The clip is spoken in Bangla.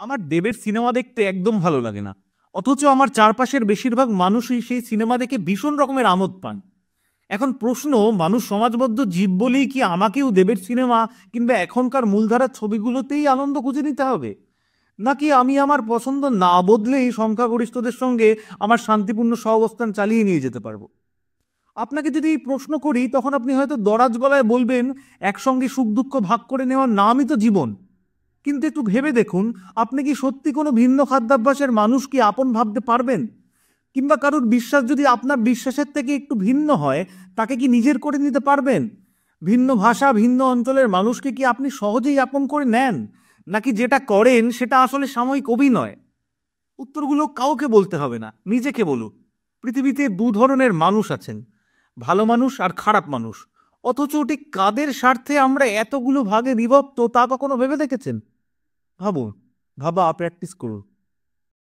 আমার দেবের সিনেমা দেখতে একদম ভালো লাগে না, অথচ আমার চারপাশের বেশিরভাগ মানুষই সেই সিনেমা দেখে ভীষণ রকমের আমোদ পান। এখন প্রশ্ন, মানুষ সমাজবদ্ধ জীব বলেই কি আমাকেও দেবের সিনেমা কিংবা এখনকার মূলধারার ছবিগুলোতেই আনন্দ খুঁজে নিতে হবে, নাকি আমি আমার পছন্দ না বদলেই সংখ্যাগরিষ্ঠদের সঙ্গে আমার শান্তিপূর্ণ সহাবস্থান চালিয়ে নিয়ে যেতে পারবো? আপনাকে যদি এই প্রশ্ন করি, তখন আপনি হয়তো দরাজ গলায় বলবেন, একসঙ্গে সুখ দুঃখ ভাগ করে নেওয়ার নামই তো জীবন। কিন্তু একটু ভেবে দেখুন, আপনি কি সত্যি কোনো ভিন্ন খাদ্যাভ্যাসের মানুষ কি আপন ভাবতে পারবেন? কিংবা কারোর বিশ্বাস যদি আপনার বিশ্বাসের থেকে একটু ভিন্ন হয়, তাকে কি নিজের করে নিতে পারবেন? ভিন্ন ভাষা, ভিন্ন অঞ্চলের মানুষকে কি আপনি সহজেই আপন করে নেন, নাকি যেটা করেন সেটা আসলে সাময়িক অভিনয়? উত্তরগুলো কাউকে বলতে হবে না, নিজেকে বলুন। পৃথিবীতে দু ধরনের মানুষ আছেন, ভালো মানুষ আর খারাপ মানুষ। অথচ ঠিক কাদের স্বার্থে আমরা এতগুলো ভাগে বিভক্ত তা কখনো ভেবে দেখেছেন? ভাবুন, ভাবা প্র্যাকটিস করুন।